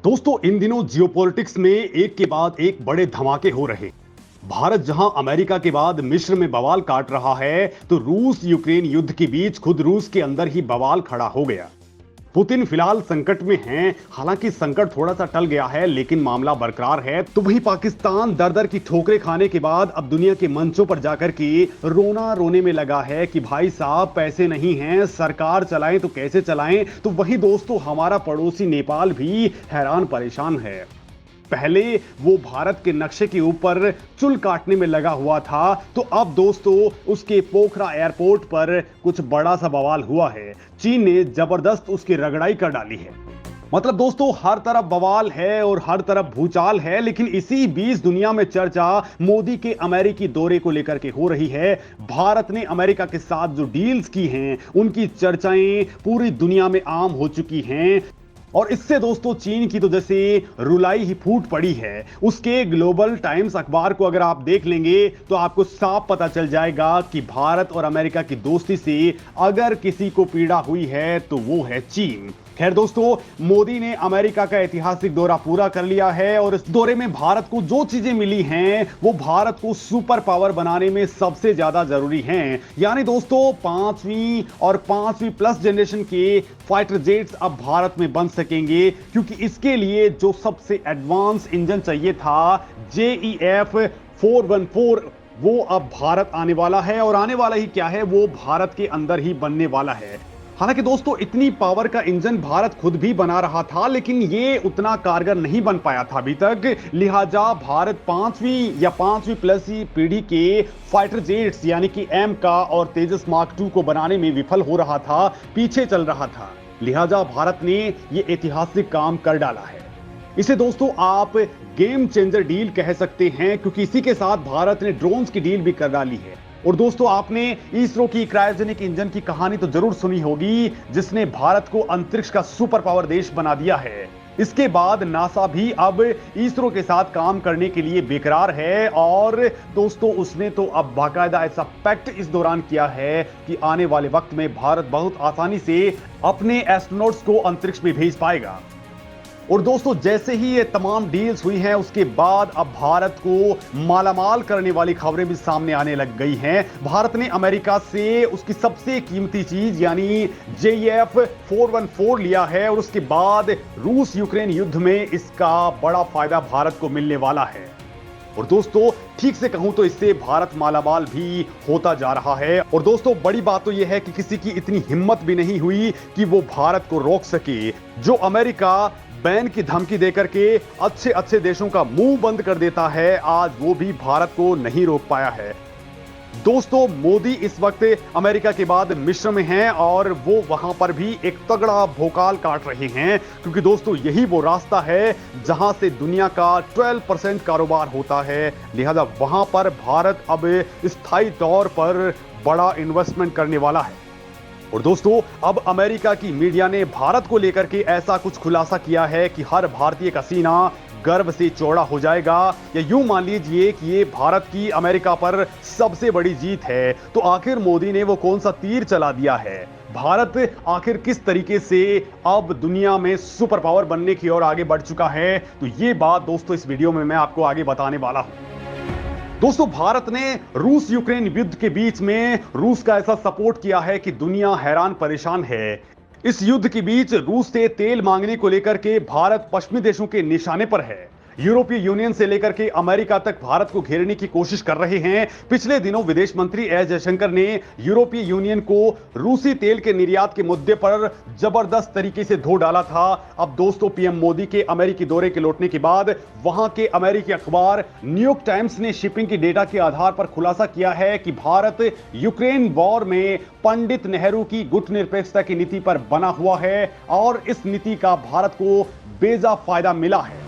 दोस्तों इन दिनों जियोपॉलिटिक्स में एक के बाद एक बड़े धमाके हो रहे। भारत जहां अमेरिका के बाद मिस्र में बवाल काट रहा है, तो रूस यूक्रेन युद्ध के बीच खुद रूस के अंदर ही बवाल खड़ा हो गया। पुतिन फिलहाल संकट में हैं, हालांकि संकट थोड़ा सा टल गया है लेकिन मामला बरकरार है। तो वहीं पाकिस्तान दर दर की ठोकरें खाने के बाद अब दुनिया के मंचों पर जाकर के रोना रोने में लगा है कि भाई साहब पैसे नहीं हैं, सरकार चलाएं तो कैसे चलाएं। तो वहीं दोस्तों हमारा पड़ोसी नेपाल भी हैरान परेशान है। पहले वो भारत के नक्शे के ऊपर चुल काटने में लगा हुआ था, तो अब दोस्तों उसके पोखरा एयरपोर्ट पर कुछ बड़ा सा बवाल हुआ है। चीन ने जबरदस्त उसकी रगड़ाई कर डाली है। मतलब दोस्तों हर तरफ बवाल है और हर तरफ भूचाल है, लेकिन इसी बीच दुनिया में चर्चा मोदी के अमेरिकी दौरे को लेकर के हो रही है। भारत ने अमेरिका के साथ जो डील्स की हैं उनकी चर्चाएं पूरी दुनिया में आम हो चुकी हैं। और इससे दोस्तों चीन की तो जैसे रुलाई ही फूट पड़ी है। उसके ग्लोबल टाइम्स अखबार को अगर आप देख लेंगे तो आपको साफ पता चल जाएगा कि भारत और अमेरिका की दोस्ती से अगर किसी को पीड़ा हुई है तो वो है चीन। खैर दोस्तों मोदी ने अमेरिका का ऐतिहासिक दौरा पूरा कर लिया है और इस दौरे में भारत को जो चीजें मिली हैं वो भारत को सुपर पावर बनाने में सबसे ज्यादा जरूरी हैं। यानी दोस्तों पांचवी और पांचवी प्लस जनरेशन के फाइटर जेट्स अब भारत में बन सकेंगे, क्योंकि इसके लिए जो सबसे एडवांस इंजन चाहिए था JEF 414 वो अब भारत आने वाला है। और आने वाला ही क्या है, वो भारत के अंदर ही बनने वाला है। हालांकि दोस्तों इतनी पावर का इंजन भारत खुद भी बना रहा था, लेकिन ये उतना कारगर नहीं बन पाया था अभी तक। लिहाजा भारत पांचवी प्लस पीढ़ी के फाइटर जेट्स यानी कि एम का और तेजस मार्क 2 को बनाने में विफल हो रहा था, पीछे चल रहा था। लिहाजा भारत ने ये ऐतिहासिक काम कर डाला है। इसे दोस्तों आप गेम चेंजर डील कह सकते हैं, क्योंकि इसी के साथ भारत ने ड्रोन्स की डील भी कर डाली है। और दोस्तों आपने इसरो की क्रायोजेनिक इंजन की कहानी तो जरूर सुनी होगी, जिसने भारत को अंतरिक्ष का सुपर पावर देश बना दिया है। इसके बाद नासा भी अब इसरो के साथ काम करने के लिए बेकरार है। और दोस्तों उसने तो अब बाकायदा ऐसा पैक्ट इस दौरान किया है कि आने वाले वक्त में भारत बहुत आसानी से अपने एस्ट्रोनॉट्स को अंतरिक्ष में भेज पाएगा। और दोस्तों जैसे ही ये तमाम डील्स हुई हैं उसके बाद अब भारत को मालामाल करने वाली खबरें भी सामने आने लग गई हैं। भारत ने अमेरिका से उसकी सबसे कीमती चीज यानी JEF 414 लिया है और उसके बाद रूस यूक्रेन युद्ध में इसका बड़ा फायदा भारत को मिलने वाला है। और दोस्तों ठीक से कहूं तो इससे भारत मालामाल भी होता जा रहा है। और दोस्तों बड़ी बात तो यह है कि किसी की इतनी हिम्मत भी नहीं हुई कि वो भारत को रोक सके। जो अमेरिका बैन की धमकी देकर के अच्छे अच्छे देशों का मुंह बंद कर देता है, आज वो भी भारत को नहीं रोक पाया है। दोस्तों मोदी इस वक्त अमेरिका के बाद मिस्र में हैं और वो वहां पर भी एक तगड़ा भोकाल काट रहे हैं, क्योंकि दोस्तों यही वो रास्ता है जहां से दुनिया का 12% कारोबार होता है। लिहाजा वहां पर भारत अब स्थायी तौर पर बड़ा इन्वेस्टमेंट करने वाला है। और दोस्तों अब अमेरिका की मीडिया ने भारत को लेकर के ऐसा कुछ खुलासा किया है कि हर भारतीय का सीना गर्व से चौड़ा हो जाएगा, या यूं मान लीजिए कि ये भारत की अमेरिका पर सबसे बड़ी जीत है। तो आखिर मोदी ने वो कौन सा तीर चला दिया है, भारत आखिर किस तरीके से अब दुनिया में सुपर पावर बनने की ओर आगे बढ़ चुका है, तो ये बात दोस्तों इस वीडियो में मैं आपको आगे बताने वाला हूं। दोस्तों भारत ने रूस यूक्रेन युद्ध के बीच में रूस का ऐसा सपोर्ट किया है कि दुनिया हैरान परेशान है। इस युद्ध के बीच रूस से तेल मांगने को लेकर के भारत पश्चिमी देशों के निशाने पर है। यूरोपीय यूनियन से लेकर के अमेरिका तक भारत को घेरने की कोशिश कर रहे हैं। पिछले दिनों विदेश मंत्री एस जयशंकर ने यूरोपीय यूनियन को रूसी तेल के निर्यात के मुद्दे पर जबरदस्त तरीके से धो डाला था। अब दोस्तों पीएम मोदी के अमेरिकी दौरे के लौटने के बाद वहां के अमेरिकी अखबार न्यूयॉर्क टाइम्स ने शिपिंग की डेटा के आधार पर खुलासा किया है कि भारत यूक्रेन वॉर में पंडित नेहरू की गुटनिरपेक्षता की नीति पर बना हुआ है और इस नीति का भारत को बेजा फायदा मिला है।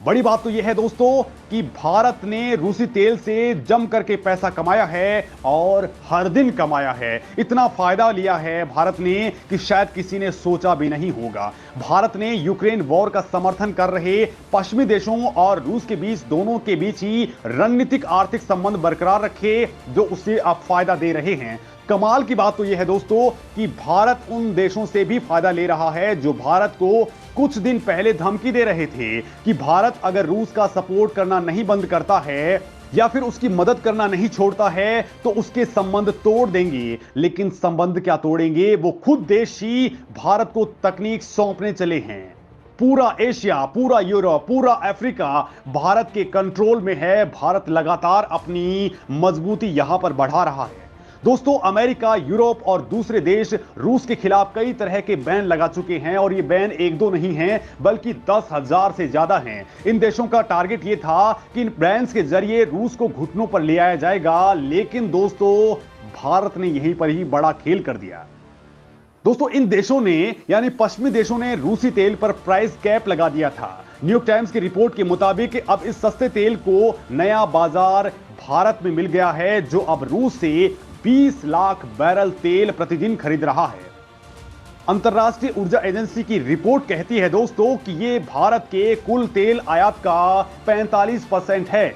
बड़ी बात तो यह है दोस्तों कि भारत ने रूसी तेल से जम करके पैसा कमाया है और हर दिन कमाया है। इतना फायदा लिया है भारत ने कि शायद किसी ने सोचा भी नहीं होगा। भारत ने यूक्रेन वॉर का समर्थन कर रहे पश्चिमी देशों और रूस के बीच दोनों के बीच ही रणनीतिक आर्थिक संबंध बरकरार रखे, जो उसे अब फायदा दे रहे हैं। कमाल की बात तो यह है दोस्तों कि भारत उन देशों से भी फायदा ले रहा है जो भारत को कुछ दिन पहले धमकी दे रहे थे कि भारत अगर रूस का सपोर्ट करना नहीं बंद करता है या फिर उसकी मदद करना नहीं छोड़ता है तो उसके संबंध तोड़ देंगे। लेकिन संबंध क्या तोड़ेंगे, वो खुद देश ही भारत को तकनीक सौंपने चले हैं। पूरा एशिया, पूरा यूरोप, पूरा अफ्रीका भारत के कंट्रोल में है। भारत लगातार अपनी मजबूती यहां पर बढ़ा रहा है। दोस्तों, अमेरिका, यूरोप और दूसरे देश रूस के खिलाफ कई तरह के बैन लगा चुके हैं और ये बैन एक दो नहीं हैं बल्कि 10,000 से ज्यादा हैं। इन देशों का टारगेट ये था कि इन बैन्स के जरिए रूस को घुटनों पर ले आया जाएगा, लेकिन दोस्तों भारत ने यहीं पर ही बड़ा खेल कर दिया। दोस्तों, इन देशों ने यानी पश्चिमी देशों ने रूसी तेल पर प्राइस कैप लगा दिया था। न्यूयॉर्क टाइम्स की रिपोर्ट के मुताबिक अब इस सस्ते तेल को नया बाजार भारत में मिल गया है, जो अब रूस से 20 लाख बैरल तेल प्रतिदिन खरीद रहा है। अंतर्राष्ट्रीय ऊर्जा एजेंसी की रिपोर्ट कहती है दोस्तों कि यह भारत के कुल तेल आयात का 45% है।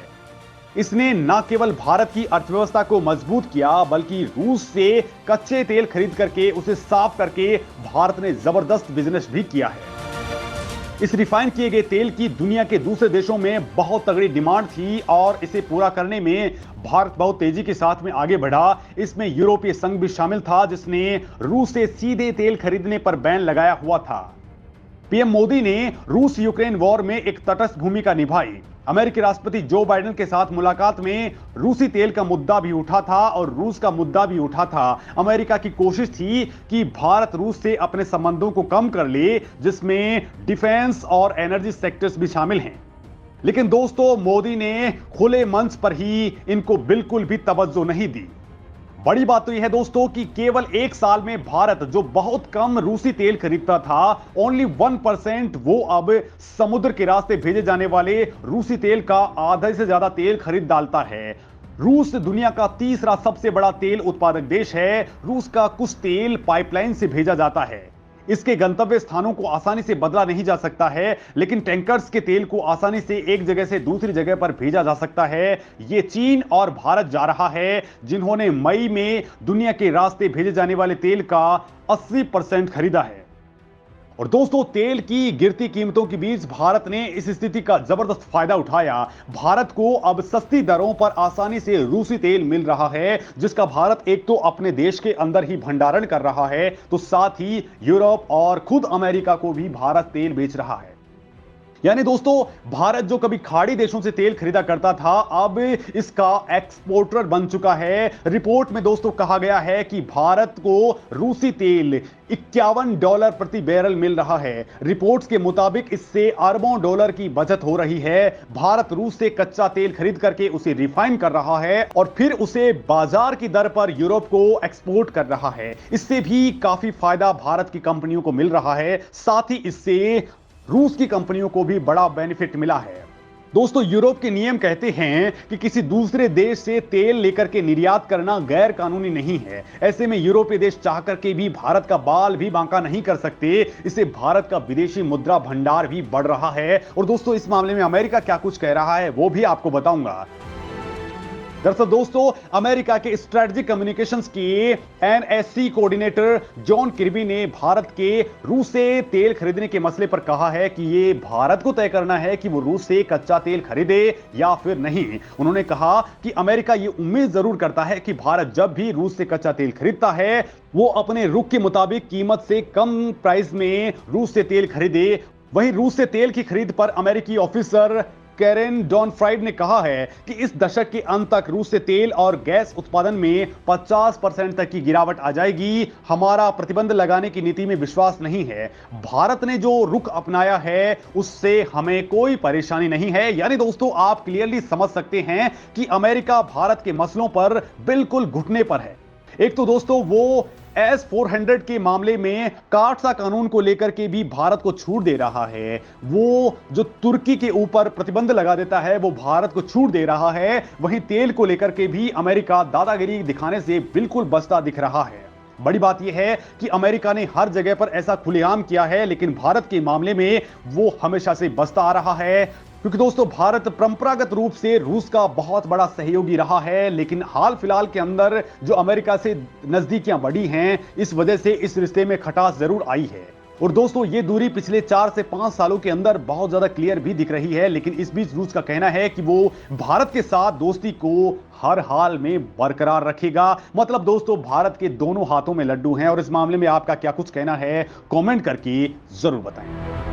इसने न केवल भारत की अर्थव्यवस्था को मजबूत किया बल्कि रूस से कच्चे तेल खरीद करके उसे साफ करके भारत ने जबरदस्त बिजनेस भी किया है। इस रिफाइन किए गए तेल की दुनिया के दूसरे देशों में बहुत तगड़ी डिमांड थी और इसे पूरा करने में भारत बहुत तेजी के साथ में आगे बढ़ा। इसमें यूरोपीय संघ भी शामिल था, जिसने रूस से सीधे तेल खरीदने पर बैन लगाया हुआ था। पीएम मोदी ने रूस यूक्रेन वॉर में एक तटस्थ भूमिका निभाई। अमेरिकी राष्ट्रपति जो बाइडेन के साथ मुलाकात में रूसी तेल का मुद्दा भी उठा था और रूस का मुद्दा भी उठा था। अमेरिका की कोशिश थी कि भारत रूस से अपने संबंधों को कम कर ले, जिसमें डिफेंस और एनर्जी सेक्टर्स भी शामिल हैं। लेकिन दोस्तों, मोदी ने खुले मंच पर ही इनको बिल्कुल भी तवज्जो नहीं दी। बड़ी बात तो यह है दोस्तों कि केवल एक साल में भारत जो बहुत कम रूसी तेल खरीदता था, ओनली 1%, वो अब समुद्र के रास्ते भेजे जाने वाले रूसी तेल का आधे से ज्यादा तेल खरीद डालता है। रूस दुनिया का तीसरा सबसे बड़ा तेल उत्पादक देश है। रूस का कुछ तेल पाइपलाइन से भेजा जाता है। इसके गंतव्य स्थानों को आसानी से बदला नहीं जा सकता है, लेकिन टैंकर्स के तेल को आसानी से एक जगह से दूसरी जगह पर भेजा जा सकता है। यह चीन और भारत जा रहा है, जिन्होंने मई में दुनिया के रास्ते भेजे जाने वाले तेल का 80% खरीदा है। और दोस्तों, तेल की गिरती कीमतों के बीच भारत ने इस स्थिति का जबरदस्त फायदा उठाया। भारत को अब सस्ती दरों पर आसानी से रूसी तेल मिल रहा है, जिसका भारत एक तो अपने देश के अंदर ही भंडारण कर रहा है, तो साथ ही यूरोप और खुद अमेरिका को भी भारत तेल बेच रहा है। यानी दोस्तों, भारत जो कभी खाड़ी देशों से तेल खरीदा करता था, अब इसका एक्सपोर्टर बन चुका है। रिपोर्ट में दोस्तों कहा गया है कि भारत को रूसी तेल $51 प्रति बैरल मिल रहा है। रिपोर्ट्स के मुताबिक इससे अरबों डॉलर की बचत हो रही है। भारत रूस से कच्चा तेल खरीद करके उसे रिफाइन कर रहा है और फिर उसे बाजार की दर पर यूरोप को एक्सपोर्ट कर रहा है। इससे भी काफी फायदा भारत की कंपनियों को मिल रहा है। साथ ही इससे रूस की कंपनियों को भी बड़ा बेनिफिट मिला है। दोस्तों, यूरोप के नियम कहते हैं कि किसी दूसरे देश से तेल लेकर के निर्यात करना गैर कानूनी नहीं है। ऐसे में यूरोपीय देश चाह करके भी भारत का बाल भी बांका नहीं कर सकते। इससे भारत का विदेशी मुद्रा भंडार भी बढ़ रहा है। और दोस्तों, इस मामले में अमेरिका क्या कुछ कह रहा है वो भी आपको बताऊंगा। दरअसल दोस्तों, अमेरिका के स्ट्रेटेजिक कम्युनिकेशंस के एनएससी कोऑर्डिनेटर जॉन किर्बी ने भारत के रूस से तेल खरीदने के मसले पर कहा है कि ये भारत को तय करना है कि वो रूस से कच्चा तेल खरीदे या फिर नहीं। उन्होंने कहा कि अमेरिका ये उम्मीद जरूर करता है कि भारत जब भी रूस से कच्चा तेल खरीदता है, वो अपने रुख के मुताबिक कीमत से कम प्राइस में रूस से तेल खरीदे। वहीं रूस से तेल की खरीद पर अमेरिकी ऑफिसर कैरेन डॉन फ्राइड ने कहा है कि इस दशक के अंत तक रूस से तेल और गैस उत्पादन में 50% तक की गिरावट आ जाएगी। हमारा प्रतिबंध लगाने की नीति में विश्वास नहीं है। भारत ने जो रुख अपनाया है उससे हमें कोई परेशानी नहीं है। यानी दोस्तों, आप क्लियरली समझ सकते हैं कि अमेरिका भारत के मसलों पर बिल्कुल घुटने पर है। एक तो दोस्तों वो S-400 के मामले में काटसा कानून को लेकर के भी भारत को छूट दे रहा है। वो जो तुर्की के ऊपर प्रतिबंध लगा देता है वो भारत को छूट दे रहा है। वहीं तेल को लेकर के भी अमेरिका दादागिरी दिखाने से बिल्कुल बचता दिख रहा है। बड़ी बात यह है कि अमेरिका ने हर जगह पर ऐसा खुलेआम किया है, लेकिन भारत के मामले में वो हमेशा से बचता आ रहा है। क्योंकि दोस्तों, भारत परंपरागत रूप से रूस का बहुत बड़ा सहयोगी रहा है, लेकिन हाल फिलहाल के अंदर जो अमेरिका से नजदीकियां बढ़ी हैं, इस वजह से इस रिश्ते में खटास जरूर आई है। और दोस्तों ये दूरी पिछले 4 से 5 सालों के अंदर बहुत ज्यादा क्लियर भी दिख रही है, लेकिन इस बीच रूस का कहना है कि वो भारत के साथ दोस्ती को हर हाल में बरकरार रखेगा। मतलब दोस्तों भारत के दोनों हाथों में लड्डू हैं, और इस मामले में आपका क्या कुछ कहना है कमेंट करके जरूर बताएं।